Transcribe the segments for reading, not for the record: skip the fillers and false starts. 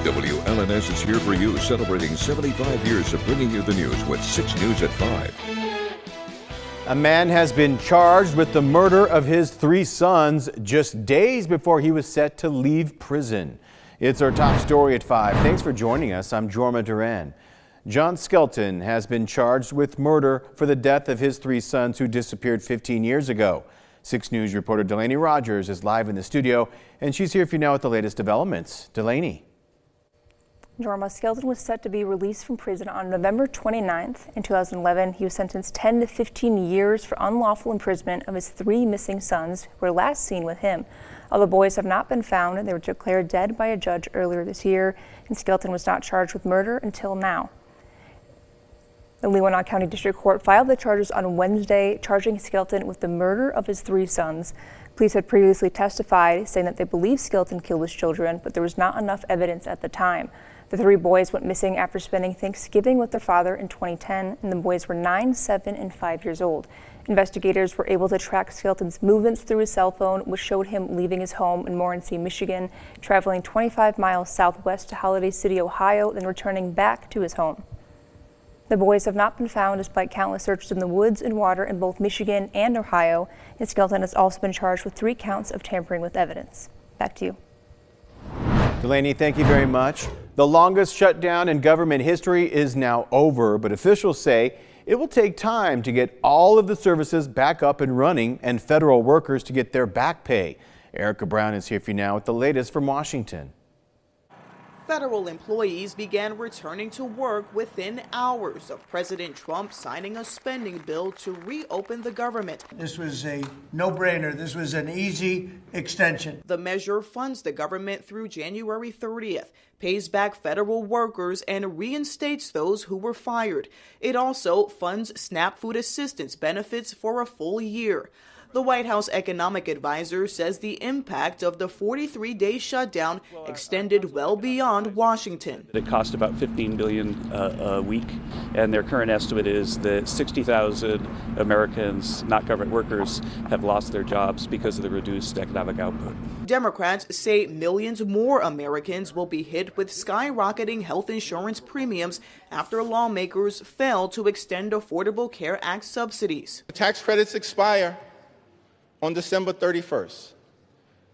WLNS is here for you, celebrating 75 years of bringing you the news with 6 News at 5. A man has been charged with the murder of his 3 sons just days before he was set to leave prison. It's our top story at 5. Thanks for joining us. I'm Jorma Duran. John Skelton has been charged with murder for the death of his 3 sons who disappeared 15 years ago. 6 News reporter Delaney Rogers is live in the studio, and she's here for you now with the latest developments. Delaney. Jorma, Skelton was set to be released from prison on November 29th. In 2011, he was sentenced 10 to 15 years for unlawful imprisonment of his 3 missing sons who were last seen with him. All the boys have not been found. They were declared dead by a judge earlier this year, and Skelton was not charged with murder until now. The Leelanau County District Court filed the charges on Wednesday, charging Skelton with the murder of his 3 sons. Police had previously testified, saying that they believe Skelton killed his children, but there was not enough evidence at the time. The 3 boys went missing after spending Thanksgiving with their father in 2010, and the boys were 9, 7, and 5 years old. Investigators were able to track Skelton's movements through his cell phone, which showed him leaving his home in Morenci, Michigan, traveling 25 miles southwest to Holiday City, Ohio, then returning back to his home. The boys have not been found despite countless searches in the woods and water in both Michigan and Ohio, and Skelton has also been charged with 3 counts of tampering with evidence. Back to you. Delaney, thank you very much. The longest shutdown in government history is now over, but officials say it will take time to get all of the services back up and running and federal workers to get their back pay. Erica Brown is here for you now with the latest from Washington. Federal employees began returning to work within hours of President Trump signing a spending bill to reopen the government. This was a no-brainer. This was an easy extension. The measure funds the government through January 30th, pays back federal workers, and reinstates those who were fired. It also funds SNAP food assistance benefits for a full year. The White House economic advisor says the impact of the 43-day shutdown extended well beyond Washington. It cost about $15 billion a week, and their current estimate is that 60,000 Americans, not government workers, have lost their jobs because of the reduced economic output. Democrats say millions more Americans will be hit with skyrocketing health insurance premiums after lawmakers failed to extend Affordable Care Act subsidies. The tax credits expire on December 31st,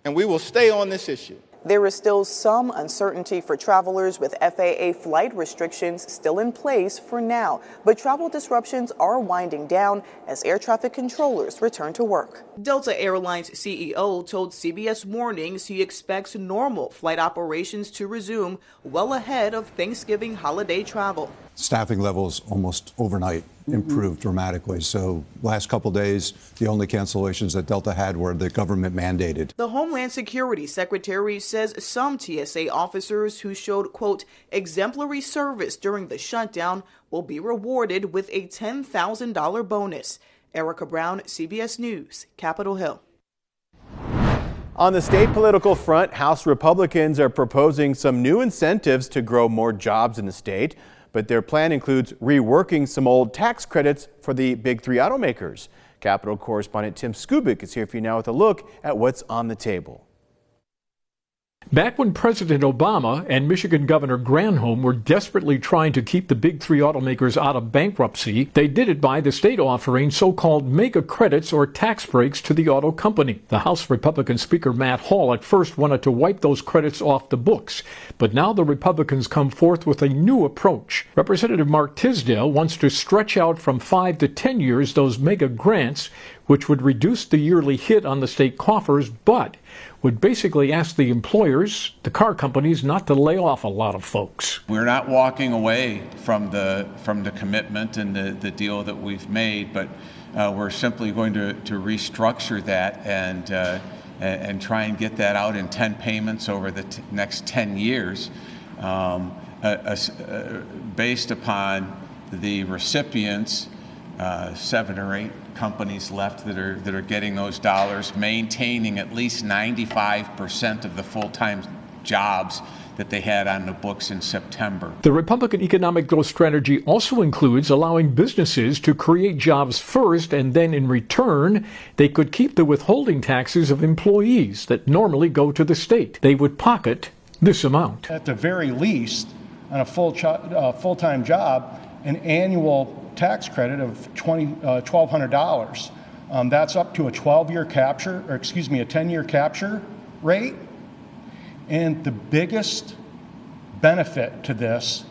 and we will stay on this issue. There is still some uncertainty for travelers, with FAA flight restrictions still in place for now. But travel disruptions are winding down as air traffic controllers return to work. Delta Airlines CEO told CBS Mornings he expects normal flight operations to resume well ahead of Thanksgiving holiday travel. Staffing levels almost overnight improved dramatically. So last couple days, the only cancellations that Delta had were the government mandated. The Homeland Security Secretary says some TSA officers who showed, quote, exemplary service during the shutdown will be rewarded with a $10,000 bonus. Erica Brown, CBS News, Capitol Hill. On the state political front, House Republicans are proposing some new incentives to grow more jobs in the state. But their plan includes reworking some old tax credits for the big 3 automakers. Capitol correspondent Tim Skubic is here for you now with a look at what's on the table. Back when President Obama and Michigan Governor Granholm were desperately trying to keep the big 3 automakers out of bankruptcy, they did it by the state offering so-called mega credits or tax breaks to the auto company. The House Republican Speaker Matt Hall at first wanted to wipe those credits off the books, but now the Republicans come forth with a new approach. Representative Mark Tisdale wants to stretch out from 5 to 10 years those mega grants, which would reduce the yearly hit on the state coffers, but would basically ask the employers, the car companies, not to lay off a lot of folks. We're not walking away from the commitment and the deal that we've made, but we're simply going to restructure that and try and get that out in 10 payments over the next 10 years, based upon the recipients. 7 or 8 companies left that are getting those dollars, maintaining at least 95% of the full-time jobs that they had on the books in September. The Republican economic growth strategy also includes allowing businesses to create jobs first, and then in return, they could keep the withholding taxes of employees that normally go to the state. They would pocket this amount. At the very least, on a full-time job, an annual tax credit of $1,200. That's up to a 12-year capture, or excuse me, a 10-year capture rate. And the biggest benefit to this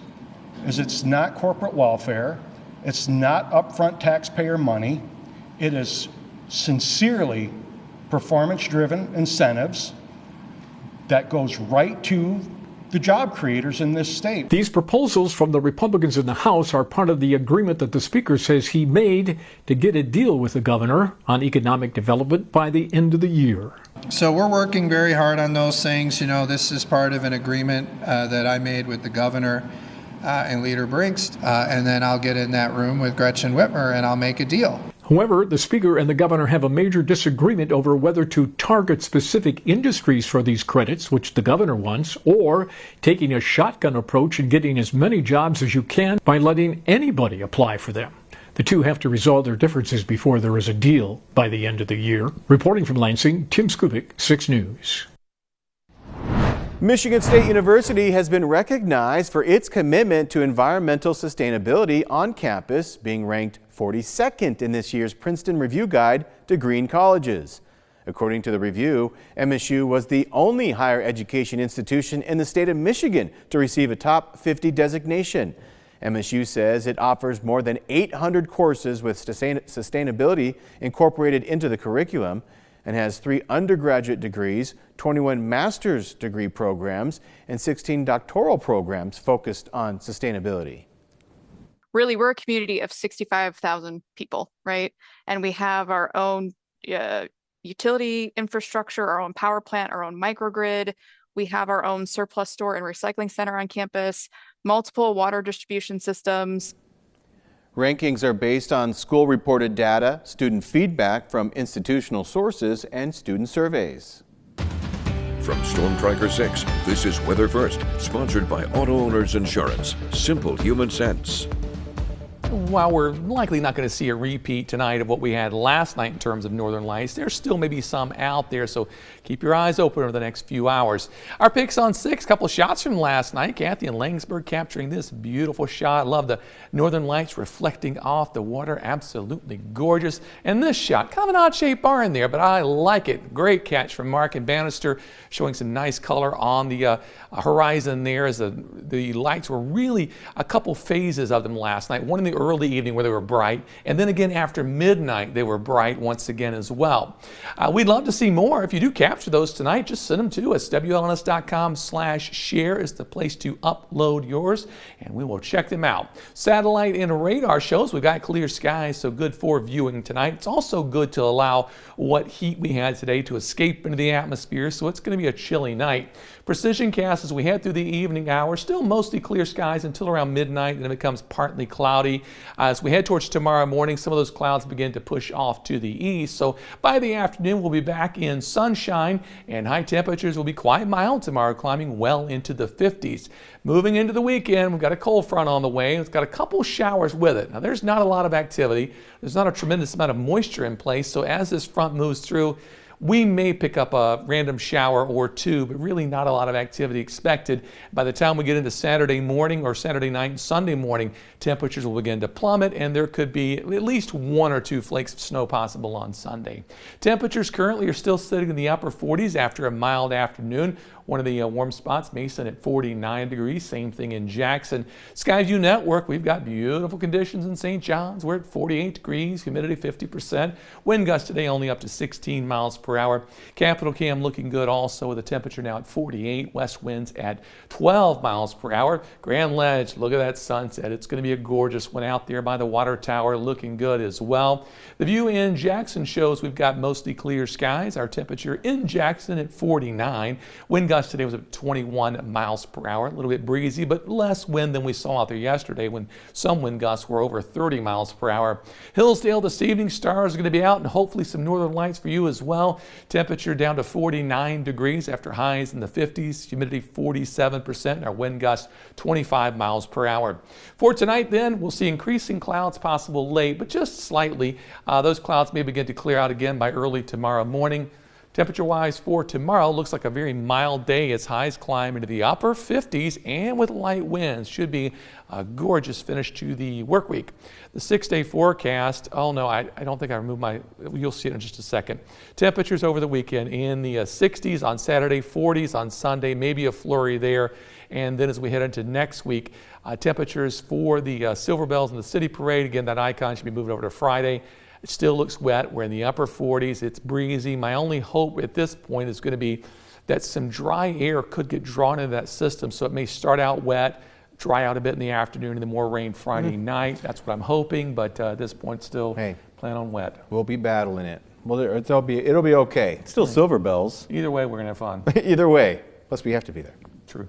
is it's not corporate welfare, it's not upfront taxpayer money, it is sincerely performance-driven incentives that goes right to the job creators in this state. These proposals from the Republicans in the House are part of the agreement that the Speaker says he made to get a deal with the governor on economic development by the end of the year. So we're working very hard on those things. You know, this is part of an agreement that I made with the governor and Leader Brinks, and then I'll get in that room with Gretchen Whitmer and I'll make a deal. However, the Speaker and the governor have a major disagreement over whether to target specific industries for these credits, which the governor wants, or taking a shotgun approach and getting as many jobs as you can by letting anybody apply for them. The two have to resolve their differences before there is a deal by the end of the year. Reporting from Lansing, Tim Skubic, 6 News. Michigan State University has been recognized for its commitment to environmental sustainability on campus, being ranked 42nd in this year's Princeton Review Guide to Green Colleges. According to the review, MSU was the only higher education institution in the state of Michigan to receive a top 50 designation. MSU says it offers more than 800 courses with sustainability incorporated into the curriculum and has 3 undergraduate degrees, 21 master's degree programs, and 16 doctoral programs focused on sustainability. Really, we're a community of 65,000 people, right? And we have our own utility infrastructure, our own power plant, our own microgrid. We have our own surplus store and recycling center on campus, multiple water distribution systems. Rankings are based on school-reported data, student feedback from institutional sources, and student surveys. From Storm Tracker 6, this is Weather First, sponsored by Auto Owners Insurance. Simple human sense. While we're likely not going to see a repeat tonight of what we had last night in terms of northern lights, there's still maybe some out there, so keep your eyes open over the next few hours. Our picks on 6, couple of shots from last night. Kathy and Langsburg capturing this beautiful shot. Love the northern lights reflecting off the water. Absolutely gorgeous. And this shot, kind of an odd-shaped bar in there, but I like it. Great catch from Mark and Bannister, showing some nice color on the horizon there as the lights were really a couple phases of them last night. One in the early evening where they were bright, and then again after midnight they were bright once again as well. We'd love to see more. If you do capture those tonight, just send them to us. WLNS.com/share is the place to upload yours, and we will check them out. Satellite and radar shows, we've got clear skies, so good for viewing tonight. It's also good to allow what heat we had today to escape into the atmosphere, so it's going to be a chilly night. Precision cast as we head through the evening hours, still mostly clear skies until around midnight, and it becomes partly cloudy. As we head towards tomorrow morning, some of those clouds begin to push off to the east. So by the afternoon, we'll be back in sunshine, and high temperatures will be quite mild tomorrow, climbing well into the 50s. Moving into the weekend, we've got a cold front on the way. It's got a couple showers with it. Now, there's not a lot of activity. There's not a tremendous amount of moisture in place. So as this front moves through, we may pick up a random shower or two, but really not a lot of activity expected. By the time we get into Saturday morning or Saturday night and Sunday morning, temperatures will begin to plummet, and there could be at least 1 or 2 flakes of snow possible on Sunday. Temperatures currently are still sitting in the upper 40s after a mild afternoon. One of the warm spots, Mason at 49 degrees, same thing in Jackson. Skyview Network, we've got beautiful conditions in St. John's. We're at 48 degrees, humidity 50%. Wind gusts today only up to 16 miles per hour. Capitol Cam looking good also with a temperature now at 48. West winds at 12 miles per hour. Grand Ledge, look at that sunset. It's going to be a gorgeous one out there by the water tower, looking good as well. The view in Jackson shows we've got mostly clear skies. Our temperature in Jackson at 49. Wind gusts today was at 21 miles per hour, a little bit breezy, but less wind than we saw out there yesterday when some wind gusts were over 30 miles per hour. Hillsdale this evening, stars are going to be out and hopefully some northern lights for you as well. Temperature down to 49 degrees after highs in the 50s, humidity 47%, and our wind gusts 25 miles per hour. For tonight then, we'll see increasing clouds possible late, but just slightly. Those clouds may begin to clear out again by early tomorrow morning. Temperature-wise for tomorrow, looks like a very mild day as highs climb into the upper 50s and with light winds. Should be a gorgeous finish to the work week. The 6-day forecast, oh no, I don't think I removed my, you'll see it in just a second. Temperatures over the weekend in the 60s on Saturday, 40s on Sunday, maybe a flurry there. And then as we head into next week, temperatures for the Silver Bells and the City Parade, again, that icon should be moved over to Friday. It still looks wet. We're in the upper 40s. It's breezy. My only hope at this point is going to be that some dry air could get drawn into that system. So it may start out wet, dry out a bit in the afternoon, and then more rain Friday night. That's what I'm hoping. But at this point, still plan on wet. We'll be battling it. Well, it'll be okay. It's still Silver Bells. Either way, we're going to have fun. Either way. Plus, we have to be there. True.